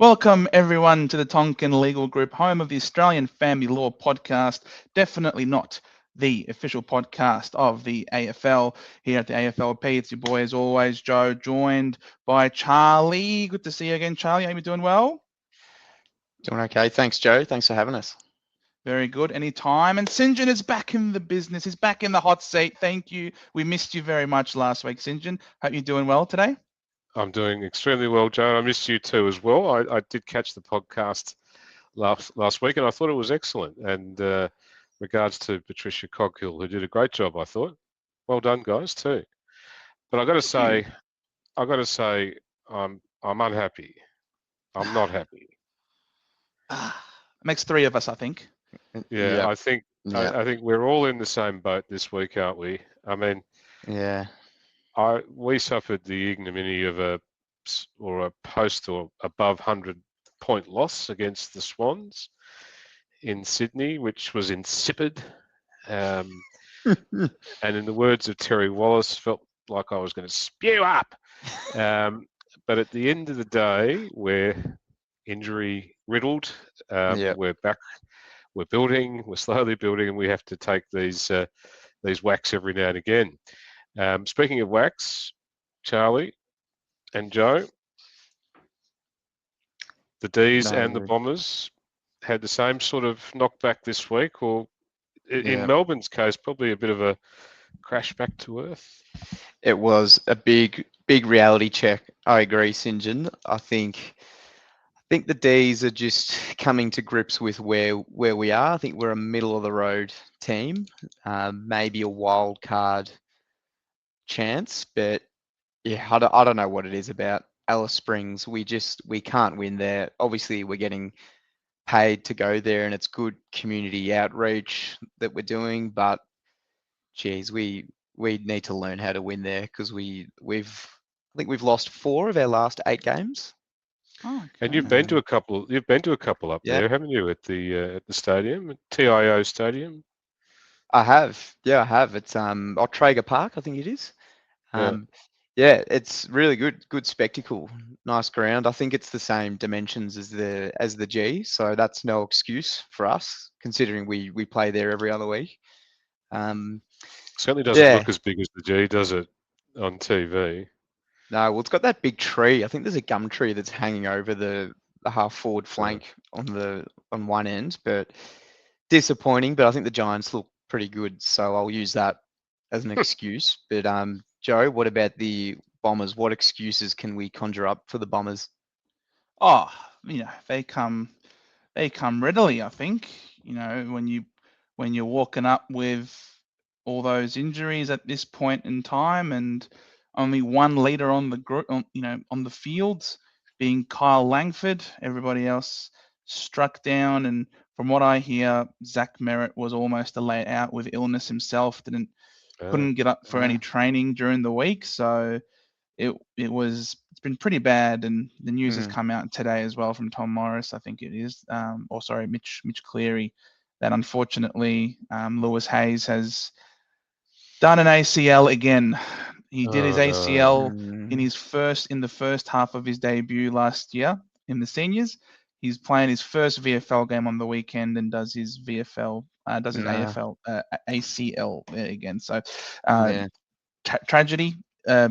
Welcome, everyone, to the Tonkin Legal Group, home of the Australian Family Law Podcast. Definitely not the official podcast of the AFL here at the AFLP. It's your boy, as always, Joe, joined by Charlie. Good to see you again, Charlie. Are you doing well? Doing okay. Thanks, Joe. Thanks for having us. Very good. Anytime. And St. John is back in the business. He's back in the hot seat. Thank you. We missed you very much last week, St. John. Hope you're doing well today. I'm doing extremely well, Joe. I missed you too as well. I did catch the podcast last week, and I thought it was excellent. And regards to Patricia Coghill, who did a great job, I thought. Well done, guys, too. But I got to say, I'm unhappy. I'm not happy. Makes three of us, I think. Yeah. I think we're all in the same boat this week, aren't we? I mean, yeah. We suffered the ignominy of a post or above 100-point loss against the Swans in Sydney, which was insipid. And in the words of Terry Wallace, felt like I was going to spew up. But at the end of the day, we're injury riddled. We're back. We're building. We're slowly building, and we have to take these whacks every now and again. Speaking of wax, Charlie and Joe, the D's and the Bombers had the same sort of knockback this week, or in Melbourne's case, probably a bit of a crash back to earth. It was a big reality check. I agree, St. John. I think the D's are just coming to grips with where we are. I think we're a middle of the road team, maybe a wild card chance, but yeah, I don't know what it is about Alice Springs. We can't win there. Obviously, we're getting paid to go there, and it's good community outreach that we're doing. But geez, we need to learn how to win there, because I think we've lost 4 of our last 8 games. Oh, okay. And you've been to a couple. You've been to a couple up there, haven't you? At the stadium, at TIO Stadium. I have. Yeah, I have. It's Traeger Park, I think it is. It's really good spectacle. Nice ground. I think it's the same dimensions as the G, so that's no excuse for us, considering we play there every other week. Certainly doesn't look as big as the G, does it, on TV? No, well, it's got that big tree. I think there's a gum tree that's hanging over the half forward flank on one end, but disappointing. But I think the Giants look pretty good, so I'll use that as an excuse. But Joe, what about the Bombers? What excuses can we conjure up for the Bombers? Oh, they come readily, I think. When you're walking up with all those injuries at this point in time, and only one leader on the group, on the field, being Kyle Langford. Everybody else struck down, and from what I hear, Zach Merritt was almost a lay out with illness himself. Couldn't get up for any training during the week, so it's been pretty bad. And the news has come out today as well from Tom Morris, I think it is, Mitch Cleary, that unfortunately Lewis Hayes has done an ACL again. He did his ACL in the first half of his debut last year in the seniors. He's playing his first VFL game on the weekend and does his AFL ACL again. So tragedy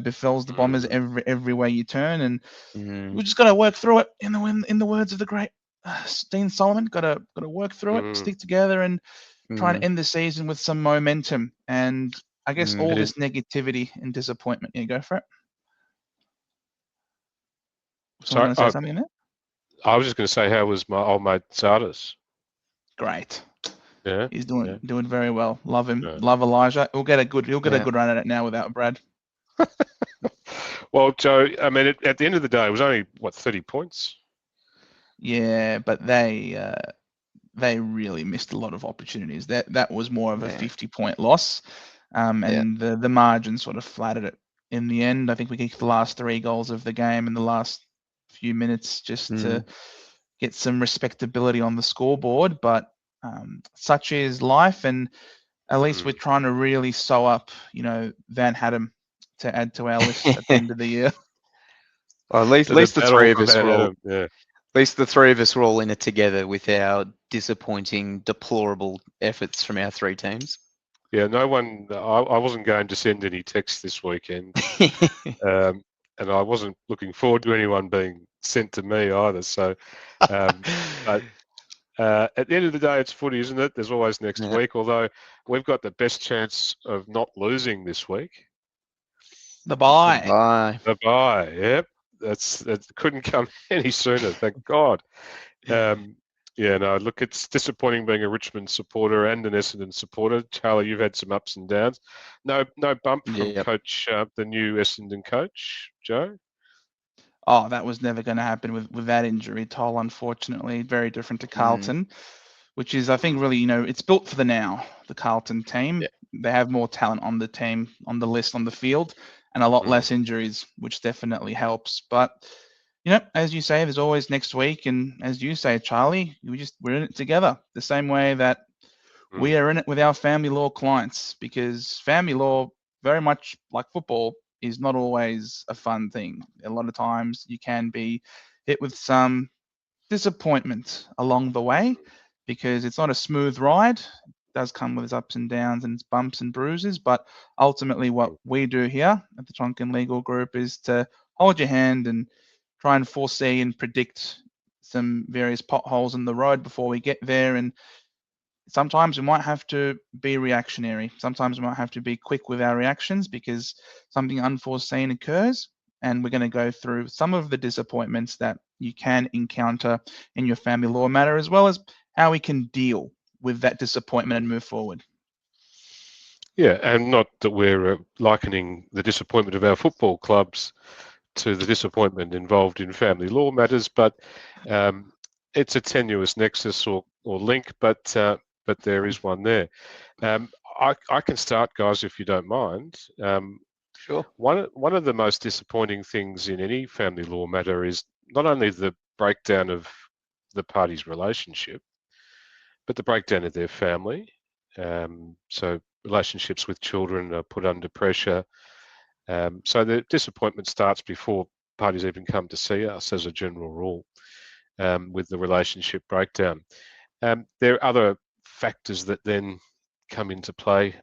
befalls the Bombers every way you turn, and we just got to work through it. In the words of the great Dean Solomon, got to work through it, stick together, and try and end the season with some momentum. And I guess all this negativity and disappointment. Yeah, go for it. Sorry, going to say something there? I was just going to say, how was my old mate Sardis? Great. Yeah, he's doing very well. Love him. Yeah. Love Elijah. He'll get a good run at it now without Brad. Well, Joe, I mean, at the end of the day, it was only 30 points. Yeah, but they really missed a lot of opportunities. That was more of a 50-point loss, and the margin sort of flattered it in the end. I think we kicked the last 3 goals of the game in the last few minutes just to get some respectability on the scoreboard, but such is life, and at least we're trying to really sew up, Van Hatten to add to our list at the end of the year. Well, at least the 3 of us least the three of us were all in it together with our disappointing, deplorable efforts from our three teams. Yeah, no one. I wasn't going to send any texts this weekend, and I wasn't looking forward to anyone being sent to me either. So, but at the end of the day, it's footy, isn't it? There's always next Yeah. week. Although we've got the best chance of not losing this week. The bye. Bye. The bye. Yep, that couldn't come any sooner. Thank God. Yeah, no, look, it's disappointing being a Richmond supporter and an Essendon supporter. Charlie, you've had some ups and downs. No bump from Yep. coach, the new Essendon coach, Joe. Oh, that was never going to happen with that injury. Toll, unfortunately, very different to Carlton, which is, I think, really, it's built for the now, the Carlton team. Yeah. They have more talent on the team, on the list, on the field, and a lot Mm. less injuries, which definitely helps. But, as you say, there's always next week. And as you say, Charlie, we're in it together the same way that we are in it with our family law clients, because family law, very much like football, is not always a fun thing. A lot of times you can be hit with some disappointment along the way, because it's not a smooth ride. It does come with its ups and downs and its bumps and bruises. But ultimately, what we do here at the Tonkin Legal Group is to hold your hand and try and foresee and predict some various potholes in the road before we get there. And sometimes we might have to be reactionary. Sometimes we might have to be quick with our reactions because something unforeseen occurs. And we're going to go through some of the disappointments that you can encounter in your family law matter, as well as how we can deal with that disappointment and move forward. Yeah, and not that we're likening the disappointment of our football clubs to the disappointment involved in family law matters, but it's a tenuous nexus or link, but there is one there. I can start, guys, if you don't mind. Sure. One of the most disappointing things in any family law matter is not only the breakdown of the parties' relationship, but the breakdown of their family. So relationships with children are put under pressure. So the disappointment starts before parties even come to see us, as a general rule, with the relationship breakdown. There are other factors that then come into play.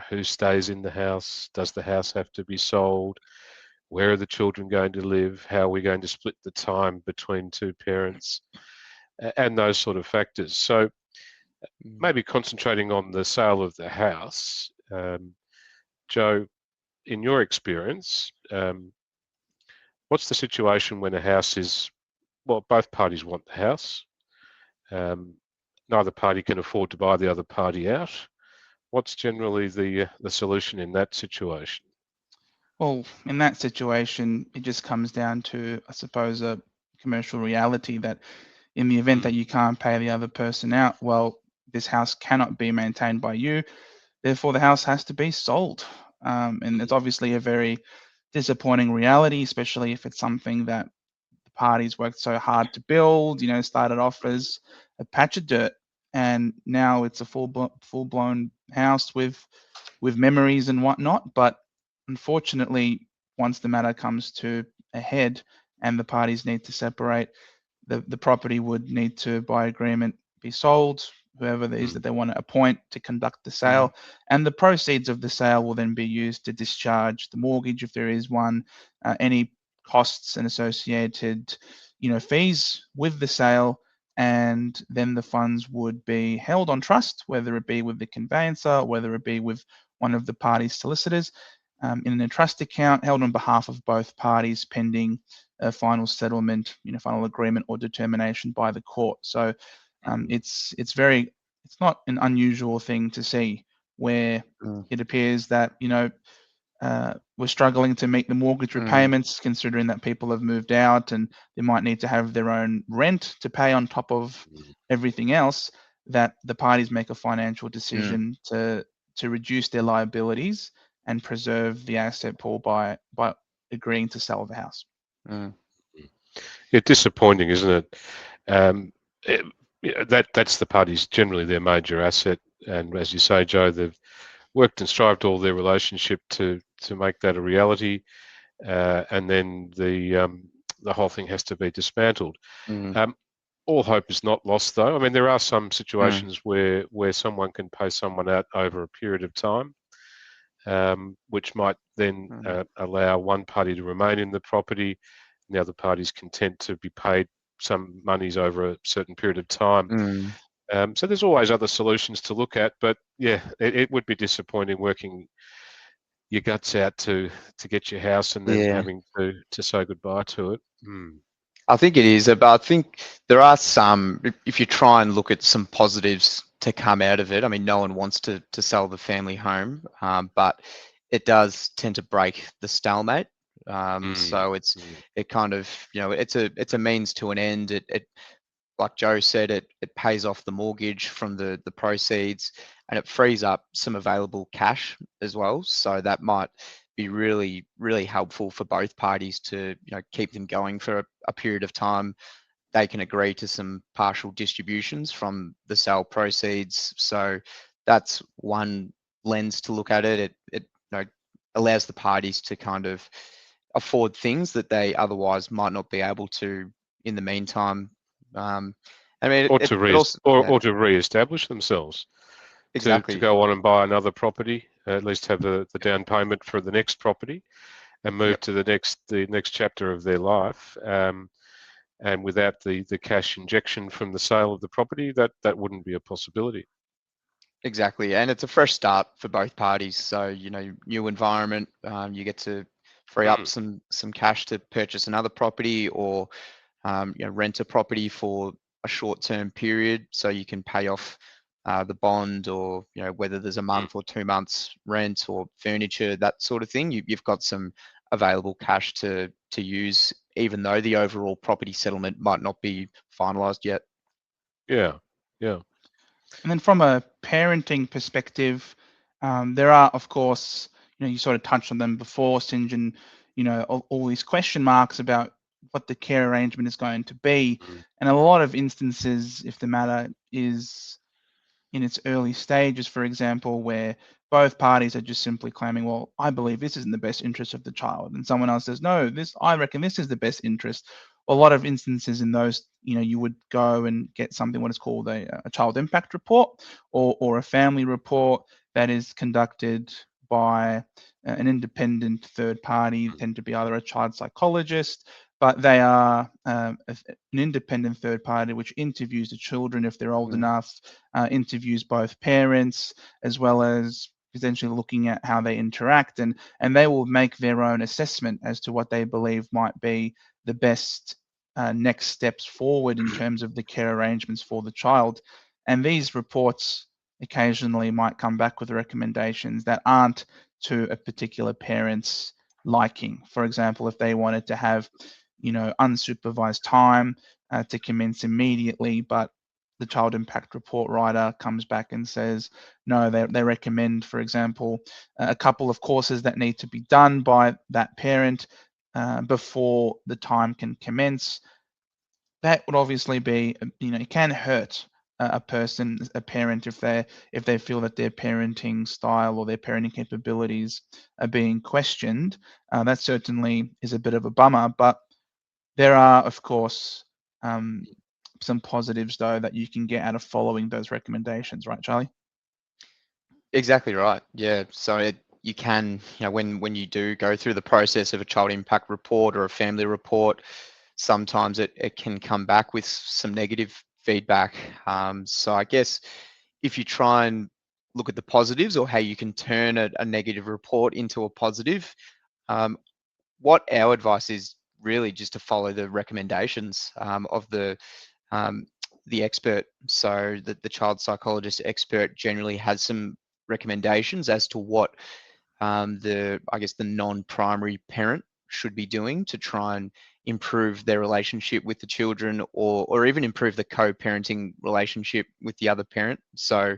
Who stays in the house? Does the house have to be sold? Where are the children going to live? How are we going to split the time between two parents? And those sort of factors. So maybe concentrating on the sale of the house. Joe, in your experience, what's the situation when a house is, well, both parties want the house. Neither party can afford to buy the other party out. What's generally the solution in that situation? Well, in that situation, it just comes down to, I suppose, a commercial reality that in the event that you can't pay the other person out, well, this house cannot be maintained by you. Therefore, the house has to be sold. And it's obviously a very disappointing reality, especially if it's something that the parties worked so hard to build, started off as a patch of dirt, and now it's a full-blown house with memories and whatnot. But unfortunately, once the matter comes to a head and the parties need to separate, the property would need to, by agreement, be sold, whoever it is that they want to appoint to conduct the sale. And the proceeds of the sale will then be used to discharge the mortgage, if there is one, any costs and associated, fees with the sale. And then the funds would be held on trust, whether it be with the conveyancer, whether it be with one of the parties' solicitors, in a trust account held on behalf of both parties, pending a final settlement, final agreement or determination by the court. So it's not an unusual thing to see where it appears that we're struggling to meet the mortgage repayments, considering that people have moved out and they might need to have their own rent to pay on top of everything else, that the parties make a financial decision to reduce their liabilities and preserve the asset pool by agreeing to sell the house. Yeah, disappointing, isn't it? That's the parties, generally their major asset, and as you say, Joe, they've worked and strived all their relationship to make that a reality, and then the whole thing has to be dismantled. all hope is not lost, though. I mean, there are some situations where someone can pay someone out over a period of time, which might then allow one party to remain in the property, and the other party's content to be paid some monies over a certain period of time. So there's always other solutions to look at, but yeah, it would be disappointing working your guts out to get your house and then having to say goodbye to it. I think it is, but I think there are some, if you try and look at some positives to come out of it, I mean, no one wants to sell the family home, but it does tend to break the stalemate. So it kind of, it's a means to an end. It like Joe said, it pays off the mortgage from the proceeds, and it frees up some available cash as well. So that might be really, really helpful for both parties to keep them going for a period of time. They can agree to some partial distributions from the sale proceeds. So that's one lens to look at it. It allows the parties to kind of afford things that they otherwise might not be able to in the meantime. I mean, or it to also, or to re-establish themselves, to exactly. go on and buy another property, at least have the down payment for the next property, and move to the next chapter of their life. And without the cash injection from the sale of the property, that wouldn't be a possibility. Exactly, and it's a fresh start for both parties. So new environment, you get to free up some cash to purchase another property, or rent a property for a short-term period, so you can pay off the bond, or whether there's a month or 2 months rent or furniture, that sort of thing. You've got some available cash to use, even though the overall property settlement might not be finalised yet. Yeah. And then from a parenting perspective, there are, of course, you sort of touched on them before, St John, all these question marks about what the care arrangement is going to be. And a lot of instances, if the matter is in its early stages, for example, where both parties are just simply claiming, well, I believe this is in the best interest of the child, and someone else says, no, I reckon this is the best interest. A lot of instances in those, you would go and get something what is called a child impact report, or a family report that is conducted by an independent third party, tend to be either a child psychologist, but they are an independent third party which interviews the children if they're old enough, interviews both parents, as well as potentially looking at how they interact, and they will make their own assessment as to what they believe might be the best next steps forward in terms of the care arrangements for the child. And these reports occasionally might come back with recommendations that aren't to a particular parent's liking. For example, if they wanted to have unsupervised time to commence immediately, but the child impact report writer comes back and says, no, they recommend, for example, a couple of courses that need to be done by that parent before the time can commence. That would obviously be, it can hurt a parent, if they feel that their parenting style or their parenting capabilities are being questioned. That certainly is a bit of a bummer, but there are, of course, some positives, though, that you can get out of following those recommendations, right, Charlie? Exactly right. Yeah. So you can, when you do go through the process of a child impact report or a family report, sometimes it can come back with some negative feedback. So I guess if you try and look at the positives, or how you can turn a negative report into a positive, what our advice is really just to follow the recommendations of the expert. So that the child psychologist expert generally has some recommendations as to what the non-primary parent should be doing to try and improve their relationship with the children, or even improve the co-parenting relationship with the other parent. So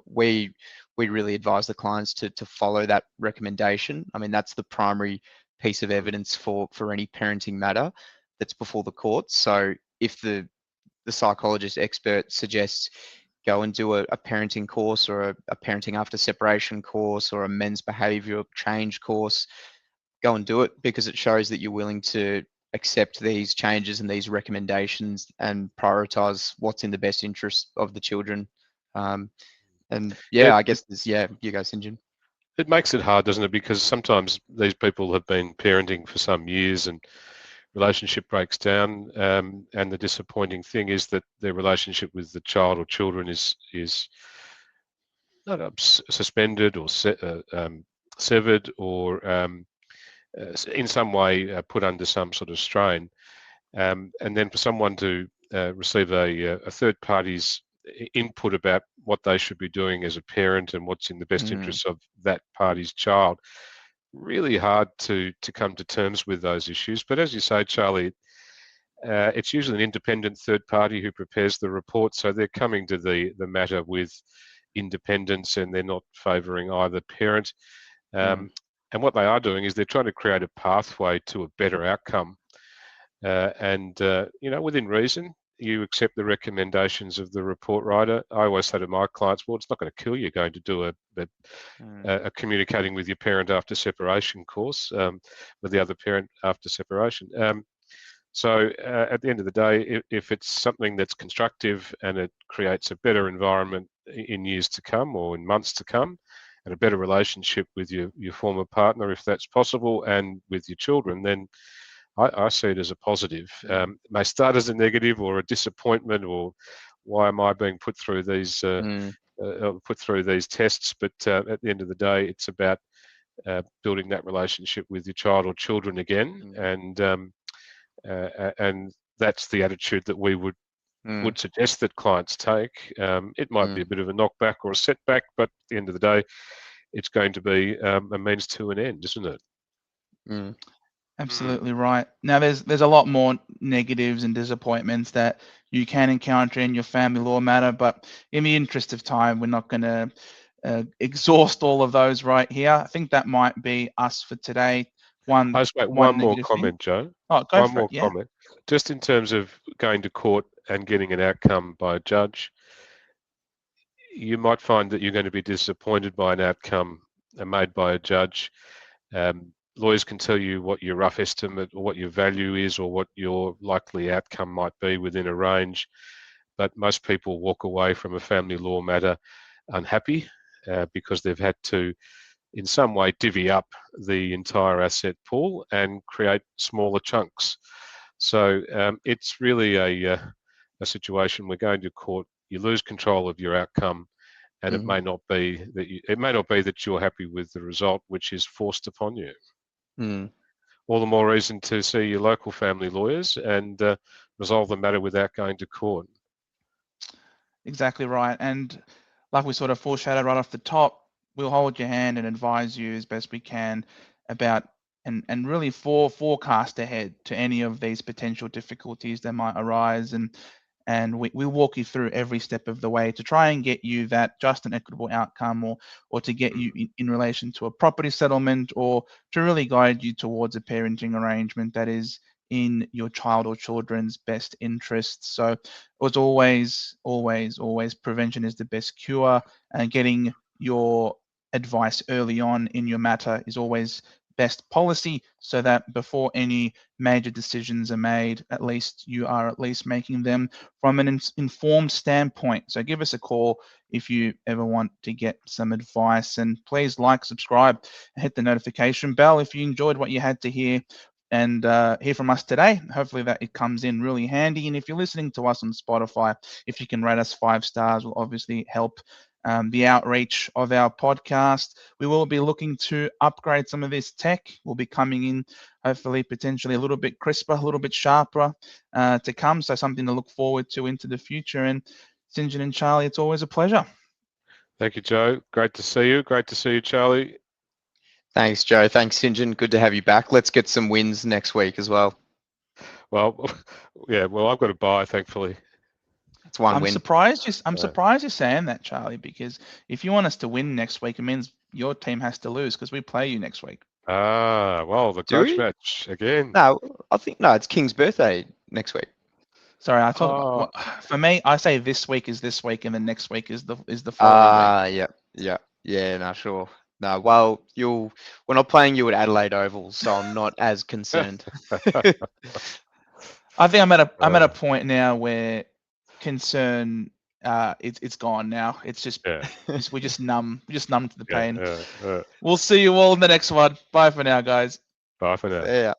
we really advise the clients to follow that recommendation. I mean, that's the primary piece of evidence for any parenting matter that's before the courts. So if the psychologist expert suggests go and do a parenting course, or a parenting after separation course, or a men's behavioural change course, go and do it, because it shows that you're willing to accept these changes and these recommendations and prioritize what's in the best interest of the children. And yeah, It, I it, guess this, yeah, you go, St. John. it makes it hard, doesn't it? Because sometimes these people have been parenting for some years and relationship breaks down, and the disappointing thing is that their relationship with the child or children is suspended or severed or in some way put under some sort of strain. And then for someone to receive a third party's input about what they should be doing as a parent and what's in the best interests of that party's child, really hard to come to terms with those issues. But as you say, Charlie, it's usually an independent third party who prepares the report, so they're coming to the matter with independence and they're not favouring either parent. And what they are doing is they're trying to create a pathway to a better outcome. Within reason, you accept the recommendations of the report writer. I always say to my clients, well, it's not going to kill you going to do a communicating with your parent after separation course, with the other parent after separation. So at the end of the day, if it's something that's constructive and it creates a better environment in years to come or in months to come, and a better relationship with your former partner, if that's possible, and with your children, then I see it as a positive. It may start as a negative or a disappointment, or why am I being put through these tests? But at the end of the day, it's about building that relationship with your child or children again, and that's the attitude that we would suggest that clients take. It might be a bit of a knockback or a setback, but at the end of the day, it's going to be a means to an end, isn't it? Absolutely right. Now, there's a lot more negatives and disappointments that you can encounter in your family law matter, but in the interest of time, we're not going to exhaust all of those right here. I think that might be us for today. I just make one more comment, Joe. Oh, go for it. Yeah. Comment. Just in terms of going to court and getting an outcome by a judge, you might find that you're going to be disappointed by an outcome made by a judge. Lawyers can tell you what your rough estimate or what your value is or what your likely outcome might be within a range, but most people walk away from a family law matter unhappy because they've had to in some way divvy up the entire asset pool and create smaller chunks. So it's really a situation where going to court, you lose control of your outcome, and it may not be that you're happy with the result, which is forced upon you. All the more reason to see your local family lawyers and resolve the matter without going to court. Exactly right. And like we sort of foreshadowed right off the top, we'll hold your hand and advise you as best we can about and really forecast ahead to any of these potential difficulties that might arise, and we'll walk you through every step of the way to try and get you that just and equitable outcome, or to get you in relation to a property settlement, or to really guide you towards a parenting arrangement that is in your child or children's best interests. So as always, prevention is the best cure, and getting your advice early on in your matter is always best policy, so that before any major decisions are made, at least you are at least making them from an informed standpoint. So give us a call if you ever want to get some advice, and please like, subscribe, and hit the notification bell if you enjoyed what you had to hear and hear from us today. Hopefully that it comes in really handy. And if you're listening to us on Spotify, if you can rate us 5 stars, will obviously help the outreach of our podcast. We will be looking to upgrade some of this tech. We'll be coming in, hopefully, potentially a little bit crisper, a little bit sharper to come. So something to look forward to into the future. And St. John and Charlie, it's always a pleasure. Thank you, Joe. Great to see you. Great to see you, Charlie. Thanks, Joe. Thanks, St. John. Good to have you back. Let's get some wins next week as well. Well, yeah. Well, I've got a bye, thankfully. It's one I'm win. surprised you're saying that, Charlie, because if you want us to win next week, it means your team has to lose because we play you next week. Well, the grudge match again. No, I think it's King's birthday next week. Sorry, I thought for me, I say this week is this week, and then next week is the following week. Yeah. No, sure. No, well, we're not playing you at Adelaide Oval, so I'm not as concerned. I think I'm at a Uh, point now where concern it's gone now. It's just yeah, we're just numb. We're just numb to the pain. yeah. We'll see you all in the next one. Bye for now, guys. Bye for now. Yeah.